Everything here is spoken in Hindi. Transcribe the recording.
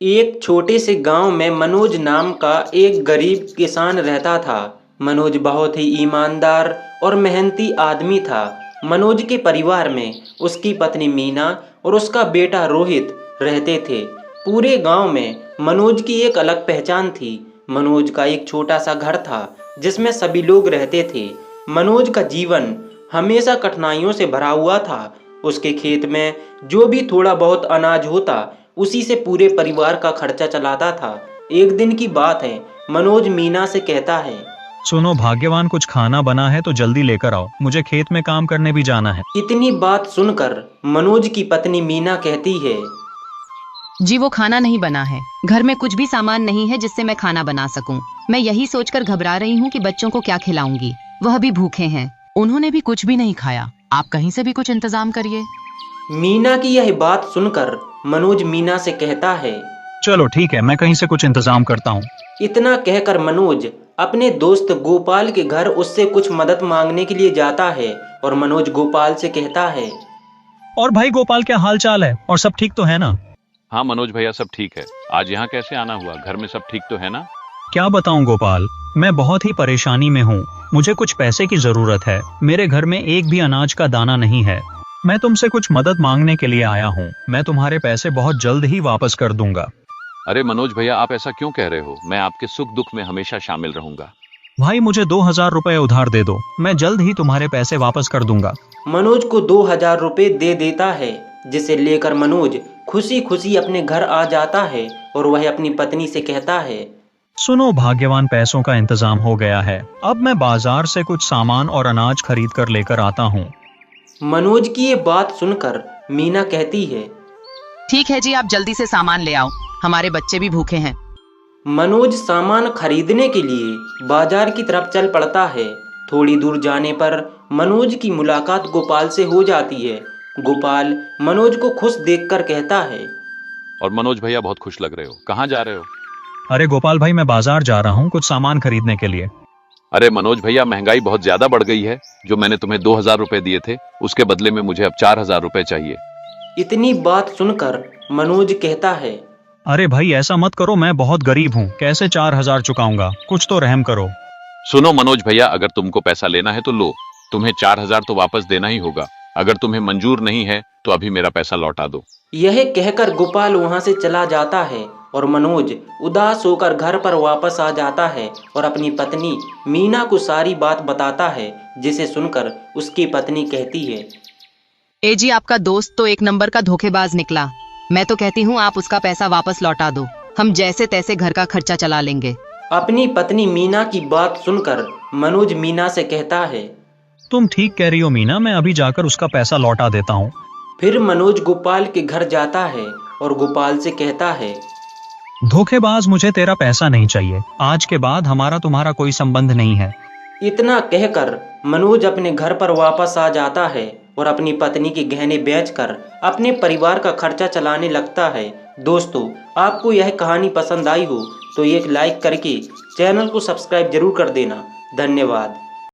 एक छोटे से गांव में मनोज नाम का एक गरीब किसान रहता था। मनोज बहुत ही ईमानदार और मेहनती आदमी था। मनोज के परिवार में उसकी पत्नी मीना और उसका बेटा रोहित रहते थे। पूरे गांव में मनोज की एक अलग पहचान थी। मनोज का एक छोटा सा घर था जिसमें सभी लोग रहते थे। मनोज का जीवन हमेशा कठिनाइयों से भरा हुआ था। उसके खेत में जो भी थोड़ा बहुत अनाज होता उसी से पूरे परिवार का खर्चा चलाता था। एक दिन की बात है, मनोज मीना से कहता है, सुनो भाग्यवान, कुछ खाना बना है तो जल्दी लेकर आओ, मुझे खेत में काम करने भी जाना है। इतनी बात सुनकर मनोज की पत्नी मीना कहती है, जी वो खाना नहीं बना है, घर में कुछ भी सामान नहीं है जिससे मैं खाना बना सकूं। मैं यही सोचकर घबरा रही हूँ कि बच्चों को क्या खिलाऊंगी, वह भी भूखे हैं, उन्होंने भी कुछ भी नहीं खाया। आप कहीं से भी कुछ इंतजाम करिए। मीना की यह बात सुनकर मनोज मीना से कहता है, चलो ठीक है, मैं कहीं से कुछ इंतजाम करता हूँ। इतना कहकर मनोज अपने दोस्त गोपाल के घर उससे कुछ मदद मांगने के लिए जाता है और मनोज गोपाल से कहता है, और भाई गोपाल, क्या हाल चाल है और सब ठीक तो है ना? हाँ मनोज भैया, सब ठीक है। आज यहाँ कैसे आना हुआ? घर में सब ठीक तो है ना? क्या बताऊं गोपाल, मैं बहुत ही परेशानी में हूँ। मुझे कुछ पैसे की जरूरत है। मेरे घर में एक भी अनाज का दाना नहीं है। मैं तुमसे कुछ मदद मांगने के लिए आया हूँ। मैं तुम्हारे पैसे बहुत जल्द ही वापस कर दूंगा। अरे मनोज भैया, आप ऐसा क्यों कह रहे हो? मैं आपके सुख दुख में हमेशा शामिल रहूंगा। भाई मुझे 2000 रुपए उधार दे दो, मैं जल्द ही तुम्हारे पैसे वापस कर दूंगा। मनोज को 2000 रुपये दे देता है, जिसे लेकर मनोज खुशी खुशी अपने घर आ जाता है और वह अपनी पत्नी से कहता है, सुनो भाग्यवान, पैसों का इंतजाम हो गया है। अब मैं बाजार से कुछ सामान और अनाज खरीद कर लेकर आता हूँ। मनोज की ये बात सुनकर मीना कहती है, ठीक है जी, आप जल्दी से सामान ले आओ, हमारे बच्चे भी भूखे हैं। मनोज सामान खरीदने के लिए बाजार की तरफ चल पड़ता है। थोड़ी दूर जाने पर मनोज की मुलाकात गोपाल से हो जाती है। गोपाल मनोज को खुश देखकर कहता है, और मनोज भैया, बहुत खुश लग रहे हो, कहाँ जा रहे हो? अरे गोपाल भाई, मैं बाजार जा रहा हूँ कुछ सामान खरीदने के लिए। अरे मनोज भैया, महंगाई बहुत ज्यादा बढ़ गई है। जो मैंने तुम्हें 2000 रुपए दिए थे, उसके बदले में मुझे अब 4000 रुपए चाहिए। इतनी बात सुनकर मनोज कहता है, अरे भाई ऐसा मत करो, मैं बहुत गरीब हूँ, कैसे 4000 चुकाऊंगा? कुछ तो रहम करो। सुनो मनोज भैया, अगर तुमको पैसा लेना है तो लो, तुम्हें 4000 तो वापस देना ही होगा। अगर तुम्हें मंजूर नहीं है तो अभी मेरा पैसा लौटा दो। यह कहकर गोपाल वहां से चला जाता है और मनोज उदास होकर घर पर वापस आ जाता है और अपनी पत्नी मीना को सारी बात बताता है, जिसे सुनकर उसकी पत्नी कहती है, ए जी, आपका दोस्त तो एक नंबर का धोखेबाज निकला। मैं तो कहती हूँ आप उसका पैसा वापस लौटा दो, हम जैसे तैसे घर का खर्चा चला लेंगे। अपनी पत्नी मीना की बात सुनकर मनोज मीना से कहता है, तुम ठीक कह रही हो मीना, मैं अभी जाकर उसका पैसा लौटा देता हूँ। फिर मनोज गोपाल के घर जाता है और गोपाल से कहता है, धोखेबाज, मुझे तेरा पैसा नहीं चाहिए। आज के बाद हमारा तुम्हारा कोई संबंध नहीं है। इतना कहकर मनोज अपने घर पर वापस आ जाता है और अपनी पत्नी के गहने बेचकर अपने परिवार का खर्चा चलाने लगता है। दोस्तों, आपको यह कहानी पसंद आई हो तो एक लाइक करके चैनल को सब्सक्राइब जरूर कर देना। धन्यवाद।